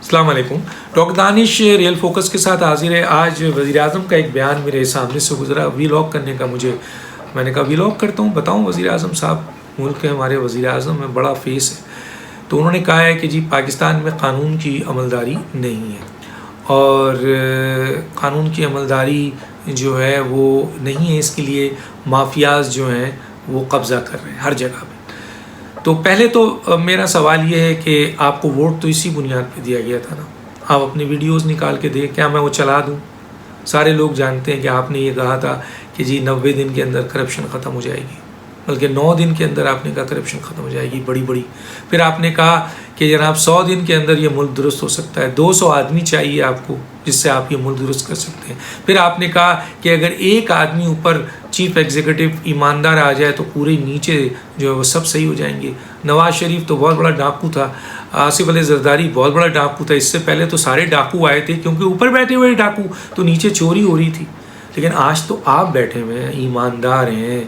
अस्सलाम वालेकुम। Doctor Danish real focus के साथ हाजिर है। आज वज़ीर-ए-आज़म का एक बयान मेरे सामने से गुजरा, वीलॉग करने का मैंने कहा वीलॉग करता हूँ, बताऊँ वज़ीर-ए-आज़म साहब, मुल्क के हमारे वज़ीर-ए-आज़म में बड़ा फेस है। तो उन्होंने कहा है कि जी पाकिस्तान में क़ानून की अमलदारी नहीं है और क़ानून की अमलदारी जो है वो नहीं है, इसके लिए माफियाज जो हैं वो कब्ज़ा कर रहे हैं हर जगह पे। तो पहले तो मेरा सवाल ये है कि आपको वोट तो इसी बुनियाद पे दिया गया था ना। आप अपनी वीडियोस निकाल के दें, क्या मैं वो चला दूं? सारे लोग जानते हैं कि आपने ये कहा था कि जी 90 दिन के अंदर करप्शन ख़त्म हो जाएगी, बल्कि 9 दिन के अंदर आपने कहा करप्शन ख़त्म हो जाएगी बड़ी। फिर आपने कहा कि जनाब 100 दिन के अंदर ये मुल्क दुरुस्त हो सकता है, 200 आदमी चाहिए आपको जिससे आप ये मुल्क दुरुस्त कर सकते हैं। फिर आपने कहा कि अगर एक आदमी ऊपर चीफ एग्जीक्यूटिव ईमानदार आ जाए तो पूरे नीचे जो है वो सब सही हो जाएंगे। नवाज़ शरीफ तो बहुत बड़ा डाकू था, आसिफ अली जरदारी बहुत बड़ा डाकू था, इससे पहले तो सारे डाकू आए थे क्योंकि ऊपर बैठे हुए डाकू तो नीचे चोरी हो रही थी। लेकिन आज तो आप बैठे हुए हैं, ईमानदार हैं,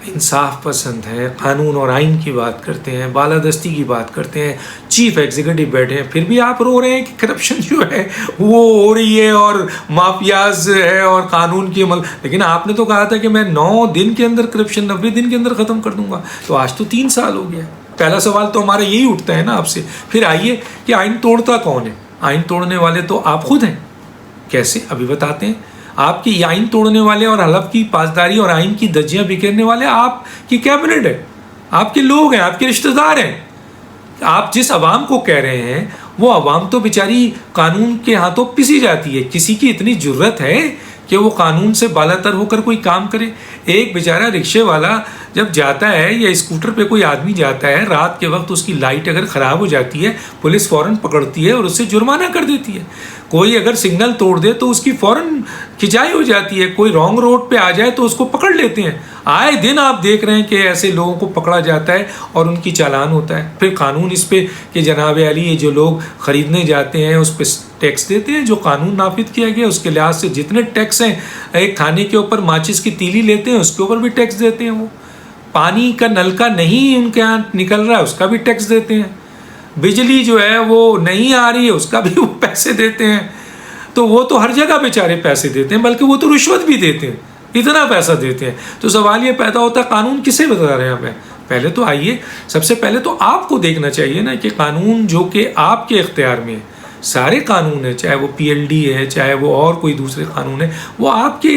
इंसाफ पसंद हैं, कानून और आइन की बात करते हैं, बालादस्ती की बात करते हैं, चीफ एग्जीक्यूटिव बैठे हैं, फिर भी आप रो रहे हैं कि करप्शन जो है वो हो रही है और माफियाज है और कानून की अमल। लेकिन आपने तो कहा था कि मैं 9 दिन के अंदर करप्शन 90 दिन के अंदर ख़त्म कर दूंगा। तो आज तो 3 साल हो गया। पहला सवाल तो हमारा यही उठता है ना आपसे। फिर आइए कि आइन तोड़ता कौन है? आइन तोड़ने वाले तो आप खुद हैं। कैसे? अभी बताते हैं। आपकी आइन तोड़ने वाले और हलफ की पासदारी और आइन की धज्जियां बिखेरने वाले आपकी कैबिनेट है, आपके लोग हैं, आपके रिश्तेदार हैं। आप जिस अवाम को कह रहे हैं वो अवाम तो बेचारी कानून के हाथों पिसी जाती है। किसी की इतनी जुर्रत है कि वो कानून से बालातर होकर कोई काम करे? एक बेचारा रिक्शे वाला जब जाता है या स्कूटर पे कोई आदमी जाता है, रात के वक्त उसकी लाइट अगर ख़राब हो जाती है, पुलिस फ़ौरन पकड़ती है और उससे जुर्माना कर देती है। कोई अगर सिग्नल तोड़ दे तो उसकी फ़ौरन खिंचाई हो जाती है। कोई रॉन्ग रोड पे आ जाए तो उसको पकड़ लेते हैं। आए दिन आप देख रहे हैं कि ऐसे लोगों को पकड़ा जाता है और उनकी चालान होता है। फिर कानून इस पे कि जनाब अली ये जो लोग ख़रीदने जाते हैं उस पर टैक्स देते हैं, जो कानून नाफिज किया गया उसके लिहाज से जितने टैक्स हैं, एक खाने के ऊपर माचिस की तीली लेते हैं उसके ऊपर भी टैक्स देते हैं। वो पानी का नलका नहीं उनके यहाँ निकल रहा है उसका भी टैक्स देते हैं। बिजली जो है वो नहीं आ रही है उसका भी वो पैसे देते हैं। तो वो तो हर जगह बेचारे पैसे देते हैं, बल्कि वो तो रिश्वत भी देते हैं, इतना पैसा देते हैं। तो सवाल ये पैदा होता है कानून किसे बता रहे हैं हमें? पहले तो आइए, सबसे पहले तो आपको देखना चाहिए ना कि कानून जो कि आपके इख्तियार में है, सारे कानून है, चाहे वो PLD है, चाहे वो और कोई दूसरे कानून है, वो आपके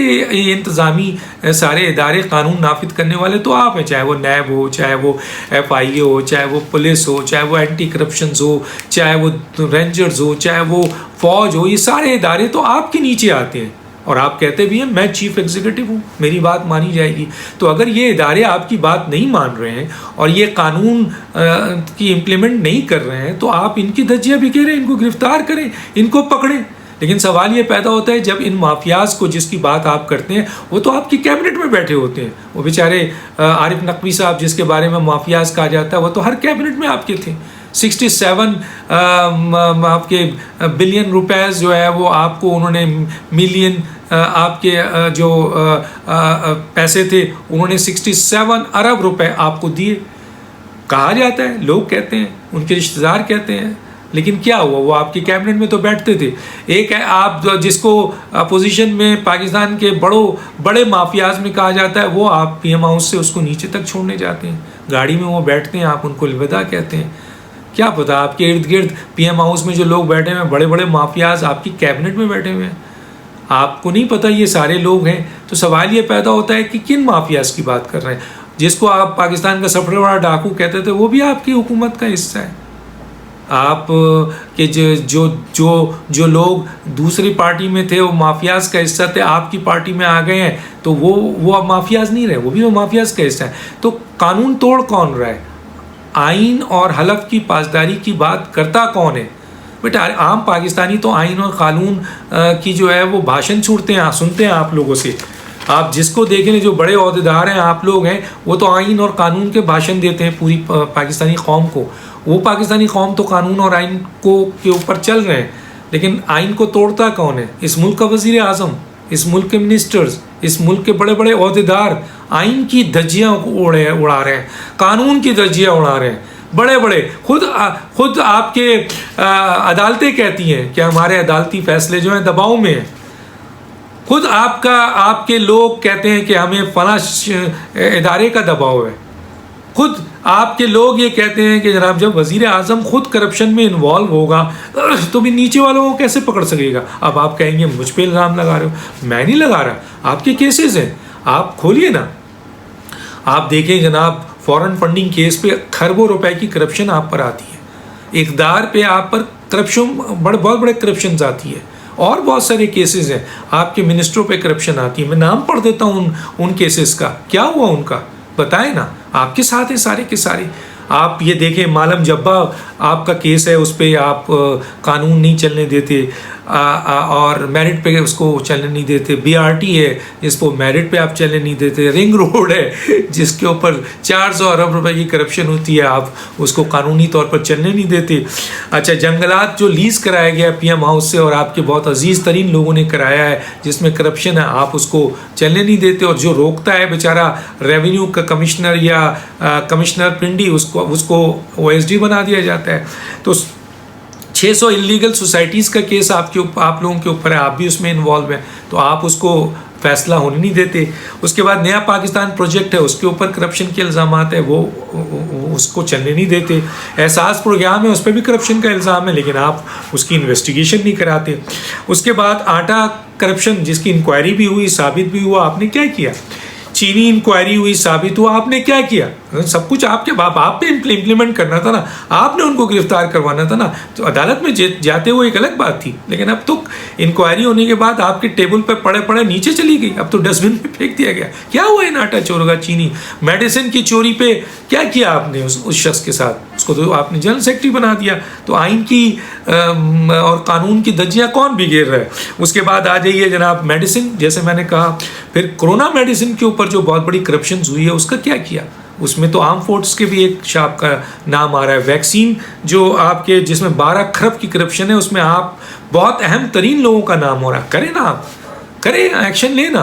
इंतज़ामी सारे इदारे कानून नाफिज करने वाले तो आप हैं। चाहे वो नैब हो, चाहे वो FIA हो, चाहे वो पुलिस हो, चाहे वो एंटी करप्शन हो, चाहे वो रेंजर्स हो, चाहे वो फ़ौज हो, ये सारे इदारे तो आपके नीचे आते हैं। और आप कहते भी हैं मैं चीफ एग्जीक्यूटिव हूँ, मेरी बात मानी जाएगी। तो अगर ये इदारे आपकी बात नहीं मान रहे हैं और ये कानून की इम्प्लीमेंट नहीं कर रहे हैं तो आप इनकी धज्जियाँ बिखेरें, इनको गिरफ्तार करें, इनको पकड़ें। लेकिन सवाल ये पैदा होता है जब इन माफियाज को जिसकी बात आप करते हैं वो तो आपकी कैबिनेट में बैठे होते हैं। वो बेचारे आरिफ नकवी साहब जिसके बारे में माफियाज कहा जाता है वो तो हर कैबिनेट में आपके थे। 67 आपके बिलियन रुपएस जो है वो आपको उन्होंने मिलियन आपके जो पैसे थे उन्होंने 67 अरब रुपए आपको दिए। कहा जाता है, लोग कहते हैं, उनके रिश्तेदार कहते हैं। लेकिन क्या हुआ? वो आपकी कैबिनेट में तो बैठते थे। एक है आप जिसको अपोजिशन में पाकिस्तान के बड़े माफियाज में कहा जाता है, वो आप PM हाउस से उसको नीचे तक छोड़ने जाते हैं। गाड़ी में वो बैठते हैं, आप उनको अलविदा कहते हैं। क्या पता आपके इर्द गिर्द PM हाउस में जो लोग बैठे हुए हैं, बड़े बड़े माफियाज आपकी कैबिनेट में बैठे हुए हैं, आपको नहीं पता ये सारे लोग हैं। तो सवाल ये पैदा होता है कि किन माफियाज की बात कर रहे हैं? जिसको आप पाकिस्तान का सबसे बड़ा डाकू कहते थे वो भी आपकी हुकूमत का हिस्सा है। आप के जो लोग दूसरी पार्टी में थे वो माफियाज का हिस्सा थे, आपकी पार्टी में आ गए हैं तो वो अब माफियाज नहीं रहे, वो भी माफियाज का हिस्सा है। तो कानून तोड़ कौन रहा है? आइन और हलफ की पासदारी की बात करता कौन है? बेटा आम पाकिस्तानी तो आइन और कानून की जो है वो भाषण सुनते हैं आप लोगों से। आप जिसको देखें जो बड़े ओहदेदार हैं आप लोग हैं वो तो आइन और कानून के भाषण देते हैं पूरी पाकिस्तानी कौम को। वो पाकिस्तानी कौम तो कानून और आइन के ऊपर चल रहे हैं, लेकिन आइन को तोड़ता कौन है? इस मुल्क का वज़ीर आज़म, इस मुल्क के मिनिस्टर्स, इस मुल्क के बड़े बड़े ओहदेदार आइन की धज्जियाँ उड़ा रहे हैं, कानून की धज्जियाँ उड़ा रहे हैं। बड़े बड़े खुद आपके अदालतें कहती हैं कि हमारे अदालती फैसले जो हैं दबाव में हैं। खुद आपके लोग कहते हैं कि हमें फला इदारे का दबाव है। खुद आपके लोग ये कहते हैं कि जनाब जब वज़ीर आज़म खुद करप्शन में इन्वॉल्व होगा तो भी नीचे वालों को कैसे पकड़ सकेगा। अब आप कहेंगे मुझ पे इल्ज़ाम लगा रहे हो, मैं नहीं लगा रहा, आपके केसेस हैं, आप खोलिए ना, आप देखें जनाब फॉरेन फंडिंग केस पे खरबों रुपए की करप्शन आप पर आती है, इक़दार पे आप पर करप्शन बहुत बड़े करप्शन आती है, और बहुत सारे केसेस हैं, आपके मिनिस्टरों पे करप्शन आती है। मैं नाम पढ़ देता हूँ उन केसेस का, क्या हुआ उनका बताएं ना, आपके साथ है सारे के सारे। आप ये देखें मालम जब्बा आपका केस है, उस पर आप कानून नहीं चलने देते और मेरिट पे उसको चलने नहीं देते। BRT है जिसको मेरिट पे आप चलने नहीं देते। रिंग रोड है जिसके ऊपर 400 अरब रुपए की करप्शन होती है, आप उसको कानूनी तौर पर चलने नहीं देते। अच्छा, जंगलात जो लीज़ कराया गया PM हाउस से और आपके बहुत अजीज़ तरीन लोगों ने कराया है जिसमें करप्शन है, आप उसको चलने नहीं देते। और जो रोकता है बेचारा रेवेन्यू का कमिश्नर या कमिश्नर पिंडी, उसको OSD बना दिया जाता है। तो 600 इलीगल सोसाइटीज़ का केस आप लोगों के ऊपर है, आप भी उसमें इन्वॉल्व हैं, तो आप उसको फैसला होने नहीं देते। उसके बाद नया पाकिस्तान प्रोजेक्ट है, उसके ऊपर करप्शन के इल्ज़ाम है, वो उसको चलने नहीं देते। एहसास प्रोग्राम है, उस पर भी करप्शन का इल्ज़ाम है, लेकिन आप उसकी इन्वेस्टिगेशन नहीं कराते। उसके बाद आटा करप्शन जिसकी इंक्वायरी भी हुई, साबित भी हुआ, आपने क्या किया। चीनी इंक्वायरी हुई, साबित हुआ, आपने क्या किया। सब कुछ आपके आप पे इम्प्लीमेंट करना था ना, आपने उनको गिरफ्तार करवाना था ना। तो अदालत में जाते हुए एक अलग बात थी, लेकिन अब तो इंक्वायरी होने के बाद आपके टेबल पर पड़े पड़े नीचे चली गई, अब तो डस्टबिन में फेंक दिया गया। क्या हुआ इन आटा चोरों, चीनी मेडिसिन की चोरी पे क्या किया आपने उस शख्स के साथ, उसको तो आपने जनरल सेक्रेटरी बना दिया। तो आइन की और कानून की धज्जियाँ कौन बिखेर रहा है। उसके बाद आ जाइए जनाब मेडिसिन, जैसे मैंने कहा, फिर कोरोना मेडिसिन के ऊपर जो बहुत बड़ी करप्शन हुई है उसका क्या किया। उसमें तो आर्म फोर्स के भी एक शाप का नाम आ रहा है। वैक्सीन जो आपके जिसमें 12 खरब की करप्शन है, उसमें आप बहुत अहम तरीन लोगों का नाम हो रहा है। करें ना, आप करें, एक्शन लेना,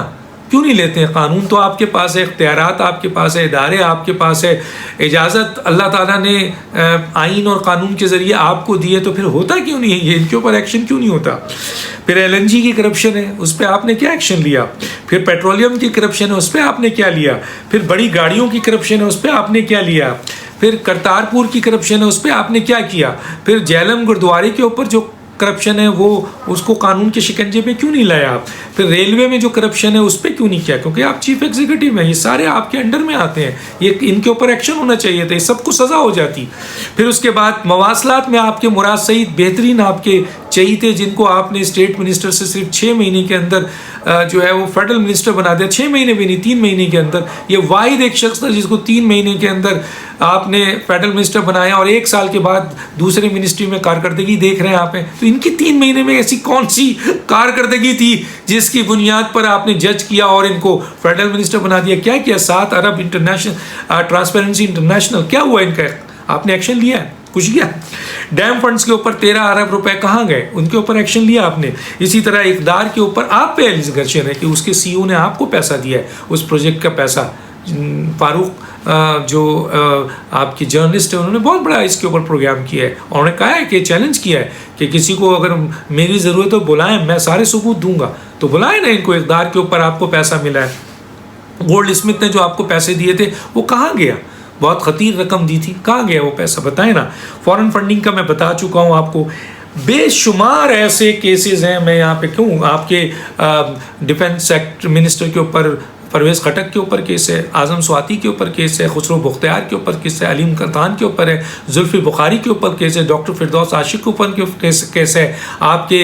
क्यों नहीं लेते हैं। कानून तो आपके पास है, इख्तियारात आपके पास है, इदारे आपके पास है, इजाज़त अल्लाह ताला ने आइन और कानून के ज़रिए आपको दी है, तो फिर होता क्यों नहीं है ये, इनके ऊपर एक्शन क्यों नहीं होता। फिर LNG की करप्शन है, उस पर आपने क्या एक्शन लिया। फिर पेट्रोलियम की करप्शन है, उस पर आपने क्या लिया। फिर बड़ी गाड़ियों की करप्शन है, उस पर आपने क्या लिया। फिर करतारपुर की करप्शन है, उस पर आपने क्या किया। फिर झेलम गुरुद्वारे के ऊपर जो करप्शन है वो उसको कानून के शिकंजे पे क्यों नहीं लाया आप। फिर रेलवे में जो करप्शन है उस पर क्यों नहीं किया, क्योंकि आप चीफ एग्जीक्यूटिव हैं, ये सारे आपके अंडर में आते हैं, ये इनके ऊपर एक्शन होना चाहिए था, ये सबको सज़ा हो जाती। फिर उसके बाद मवासलात में आपके मुराद सईद बेहतरीन आपके चाहिए थे, जिनको आपने स्टेट मिनिस्टर से सिर्फ 6 महीने के अंदर जो है वो फेडरल मिनिस्टर बना दिया। 6 महीने भी नहीं, 3 महीने के अंदर। ये वाहिद एक शख्स था जिसको 3 महीने के अंदर आपने फेडरल मिनिस्टर बनाया, और 1 साल के बाद दूसरे मिनिस्ट्री में कारकर्दगी देख रहे हैं आप। तो इनकी 3 महीने में ऐसी कौन सी कारकर्दगी थी जिसकी बुनियाद पर आपने जज किया और इनको फेडरल मिनिस्टर बना दिया। क्या किया। 7 अरब इंटरनेशनल ट्रांसपेरेंसी इंटरनेशनल, क्या हुआ इनका, आपने एक्शन लिया है, कुछ किया। डैम फंड्स के ऊपर 13 अरब रुपए कहाँ गए, उनके ऊपर एक्शन लिया आपने। इसी तरह इक़दार के ऊपर आप पे एलिगेशन है कि उसके CEO ने आपको पैसा दिया है, उस प्रोजेक्ट का पैसा। फारूक जो आपकी जर्नलिस्ट है, उन्होंने बहुत बड़ा इसके ऊपर प्रोग्राम किया है, और उन्होंने कहा है कि चैलेंज किया है कि किसी को अगर मेरी ज़रूरत हो बुलाएं, मैं सारे सबूत दूंगा। तो बुलाएं ना इनको, इक़दार के ऊपर आपको पैसा मिला है। गोल्ड स्मिथ ने जो आपको पैसे दिए थे वो कहाँ गया, बहुत ख़तीर रकम दी थी, कहाँ गया वो पैसा, बताएं ना। फॉरेन फंडिंग का मैं बता चुका हूँ आपको। बेशुमार ऐसे केसेस हैं, मैं यहाँ पे क्यों, आपके डिफेंस सेक्टर मिनिस्टर के ऊपर परवेज़ खटक के ऊपर केस है, आज़म स्वाति के ऊपर केस है, खुसरो बुख्तियार के ऊपर केस है, अलीम करतान के ऊपर है, जुल्फ़ी बुखारी के ऊपर केस है, डॉक्टर फिरदौस आशिक के ऊपर केस है, आपके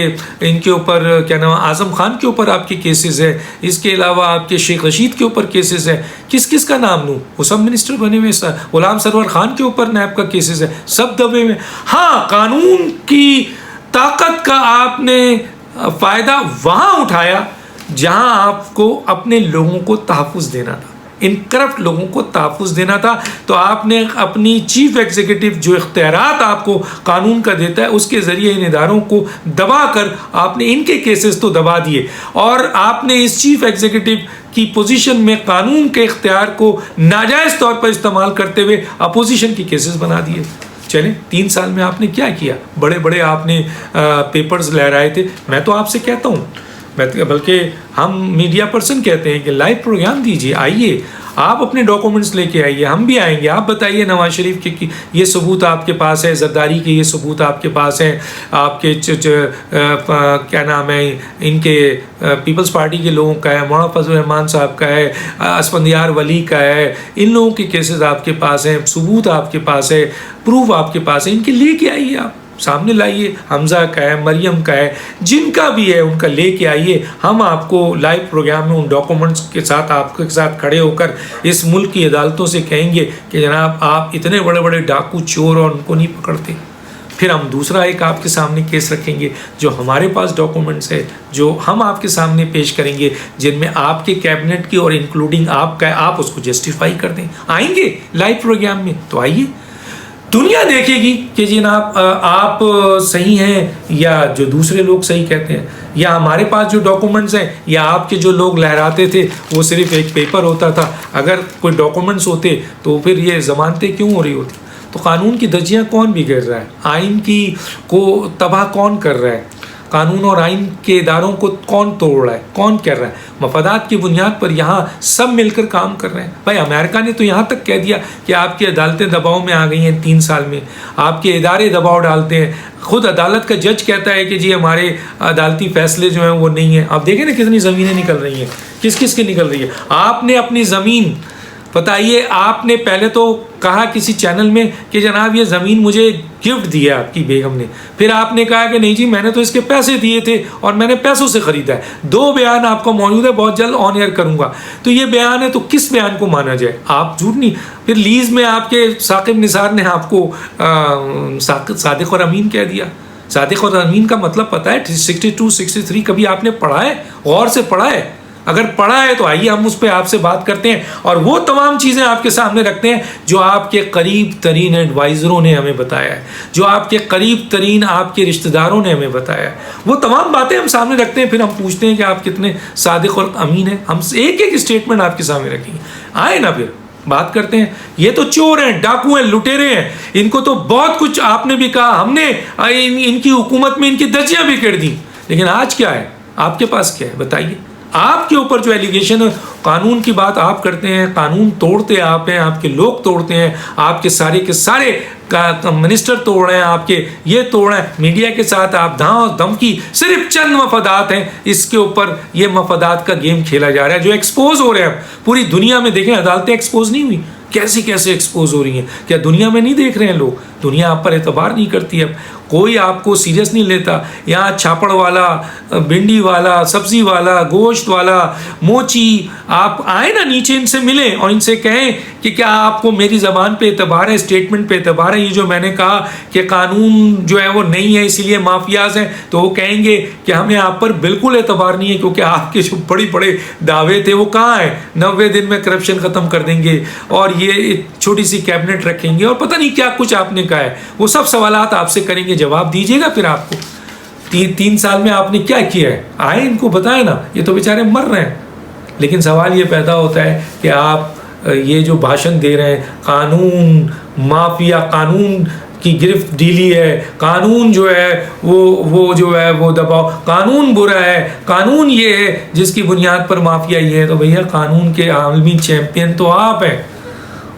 इनके ऊपर क्या नाम, आज़म खान के ऊपर आपके केसेस है। इसके अलावा आपके शेख रशीद के ऊपर केसेस है। किस किस का नाम लूँ, वो सब मिनिस्टर बने हुए। गुलाम सरवर खान के ऊपर नैब का केसेस है, सब दबे में। हाँ, कानून की ताकत का आपने फ़ायदा वहाँ उठाया जहां आपको अपने लोगों को तहफ़्फ़ुज़ देना था, इन करप्ट लोगों को तहफ़्फ़ुज़ देना था। तो आपने अपनी चीफ एग्जीक्यूटिव जो इख्तियारात आपको कानून का देता है, उसके ज़रिए इन इदारों को दबा कर आपने इनके केसेस तो दबा दिए, और आपने इस चीफ एग्जीक्यूटिव की पोजीशन में कानून के इख्तियार को नाजायज़ तौर पर इस्तेमाल करते हुए अपोजिशन की केसेस बना दिए। चलें, 3 साल में आपने क्या किया? बड़े बड़े आपने पेपर्स लहराए थे। मैं तो आपसे कहता हूँ, बल्कि हम मीडिया पर्सन कहते हैं कि लाइव प्रोग्राम दीजिए, आइए आप अपने डॉक्यूमेंट्स लेके आइए, हम भी आएंगे। आप बताइए नवाज शरीफ के कि ये सबूत आपके पास है, जरदारी के ये सबूत आपके पास है, आपके क्या नाम है इनके पीपल्स पार्टी के लोगों का है, मौलाना फजल रहमान साहब का है, असफंदियार वली का है, इन लोगों के केसेस आपके पास हैं, सबूत आपके पास है, प्रूफ आपके पास है, इनके लेके आइए, आप सामने लाइए। हमजा का है, मरियम का है, जिनका भी है उनका लेके आइए। हम आपको लाइव प्रोग्राम में उन डॉक्यूमेंट्स के साथ आपके साथ खड़े होकर इस मुल्क की अदालतों से कहेंगे कि जनाब आप इतने बड़े बड़े डाकू चोर और उनको नहीं पकड़ते। फिर हम दूसरा एक आपके सामने केस रखेंगे जो हमारे पास डॉक्यूमेंट्स है, जो हम आपके सामने पेश करेंगे, जिनमें आपके कैबिनेट की और इंक्लूडिंग आपका, आप उसको जस्टिफाई कर दें। आएंगे लाइव प्रोग्राम में तो आइए, दुनिया देखेगी कि जनाब आप सही हैं या जो दूसरे लोग सही कहते हैं, या हमारे पास जो डॉक्यूमेंट्स हैं या आपके जो लोग लहराते थे वो सिर्फ एक पेपर होता था। अगर कोई डॉक्यूमेंट्स होते तो फिर ये ज़मानतें क्यों हो रही होती? तो कानून की धज्जियाँ कौन बिगड़ रहा है? आइन की को तबाह कौन कर रहा है? कानून और आइन के इदारों को कौन तोड़ रहा है? कौन कर रहा है? मफादात की बुनियाद पर यहाँ सब मिलकर काम कर रहे हैं। भाई अमेरिका ने तो यहाँ तक कह दिया कि आपकी अदालतें दबाव में आ गई हैं, 3 साल में आपके इदारे दबाव डालते हैं। खुद अदालत का जज कहता है कि जी हमारे अदालती फैसले जो हैं वो नहीं है। आप देखें ना कितनी ज़मीनें निकल रही हैं, किस किस की निकल रही है। आपने अपनी ज़मीन बताइए, आपने पहले तो कहा किसी चैनल में कि जनाब ये ज़मीन मुझे गिफ्ट दिया आपकी बेगम ने, फिर आपने कहा कि नहीं जी मैंने तो इसके पैसे दिए थे और मैंने पैसों से ख़रीदा है। 2 बयान आपको मौजूद है, बहुत जल्द ऑन एयर करूँगा। तो ये बयान है तो किस बयान को माना जाए? आप झूठ नहीं। फिर लीज़ में आपके साकिब निसार ने आपको सादिक और अमीन कह दिया। सादिक और अमीन का मतलब पता है 62, 63 कभी आपने पढ़ा है? गौर से पढ़ा है? अगर पढ़ा है तो आइए हम उस पर आपसे बात करते हैं और वो तमाम चीज़ें आपके सामने रखते हैं जो आपके करीब तरीन एडवाइज़रों ने हमें बताया है, जो आपके करीब तरीन आपके रिश्तेदारों ने हमें बताया है। वो तमाम बातें हम सामने रखते हैं, फिर हम पूछते हैं कि आप कितने सादिक और अमीन हैं। हम एक एक स्टेटमेंट आपके सामने रखेंगे, आए ना फिर बात करते हैं। ये तो चोर हैं, डाकू हैं, लुटेरे हैं, इनको तो बहुत कुछ आपने भी कहा, हमने इनकी हुकूमत में इनकी धज्जियाँ भी कर दी। लेकिन आज क्या है आपके पास? क्या है बताइए? आपके ऊपर जो एलिगेशन है, कानून की बात आप करते हैं, कानून तोड़ते आप हैं, आपके लोग तोड़ते हैं, आपके सारे के सारे मिनिस्टर तोड़ रहे हैं, आपके ये तोड़ रहे हैं। मीडिया के साथ आप धांव धमकी, सिर्फ चंद मफादात हैं, इसके ऊपर ये मफादात का गेम खेला जा रहा है जो एक्सपोज हो रहे हैं पूरी दुनिया में। देखें अदालतें एक्सपोज नहीं हुई, कैसी कैसे एक्सपोज हो रही हैं। क्या दुनिया में नहीं देख रहे हैं लोग? दुनिया आप पर एतबार नहीं करती है, कोई आपको सीरियस नहीं लेता। यहाँ छापड़ वाला, भिंडी वाला, सब्जी वाला, गोश्त वाला, मोची, आप आए ना नीचे इनसे मिलें और इनसे कहें कि क्या आपको मेरी ज़बान पे एतबार है, स्टेटमेंट पे एतबार है? ये जो मैंने कहा कि कानून जो है वो नहीं है इसलिए माफियाज हैं, तो वो कहेंगे कि हमें आप पर बिल्कुल एतबार नहीं है क्योंकि आपके जो बड़े बड़े दावे थे वो कहाँ हैं? 90 दिन में करप्शन ख़त्म कर देंगे और ये छोटी सी कैबिनेट रखेंगे और पता नहीं क्या कुछ आपने कहा है। वो सब सवालात आपसे करेंगे, जवाब दीजिएगा फिर आपको। 3 साल में आपने क्या किया है? आए इनको बताए ना, ये तो बेचारे मर रहे हैं। लेकिन सवाल ये पैदा होता है कि आप ये जो भाषण दे रहे हैं, कानून माफिया, कानून की गिरफ्त ढीली है, कानून जो है वो जो है वो दबाव, कानून बुरा है, कानून ये है जिसकी बुनियाद पर माफिया ये है। तो भैया कानून के आलमी चैंपियन तो आप हैं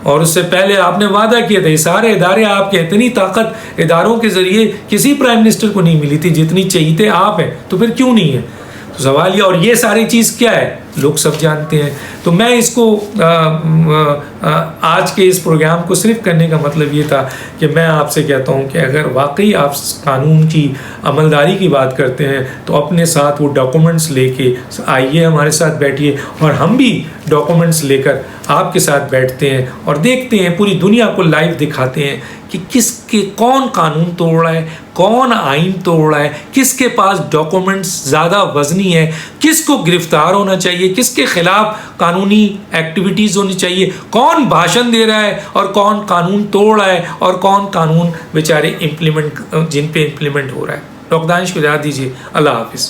और उससे पहले आपने वादा किया था। ये सारे इदारे आपके, इतनी ताकत इदारों के ज़रिए किसी प्राइम मिनिस्टर को नहीं मिली थी जितनी चाहिए थे आप हैं, तो फिर क्यों नहीं है? तो सवाल ये, और ये सारी चीज़ क्या है लोग सब जानते हैं। तो मैं इसको आज के इस प्रोग्राम को सिर्फ करने का मतलब ये था कि मैं आपसे कहता हूँ कि अगर वाकई आप कानून की अमलदारी की बात करते हैं तो अपने साथ वो डॉक्यूमेंट्स लेके आइए, हमारे साथ बैठिए और हम भी डॉक्यूमेंट्स लेकर आपके साथ बैठते हैं और देखते हैं, पूरी दुनिया को लाइव दिखाते हैं कि किसके कौन कानून तोड़ रहा है, कौन आइन तोड़ रहा है, किसके पास डॉक्यूमेंट्स ज़्यादा वजनी है, किसको गिरफ्तार होना चाहिए, किसके खिलाफ कानूनी एक्टिविटीज़ होनी चाहिए, कौन भाषण दे रहा है और कौन कानून तोड़ रहा है और कौन कानून बेचारे इम्प्लीमेंट जिन पे इम्प्लीमेंट हो रहा है। डॉक्टर दानिश को इजाज़त दीजिए। अल्लाह हाफिज़।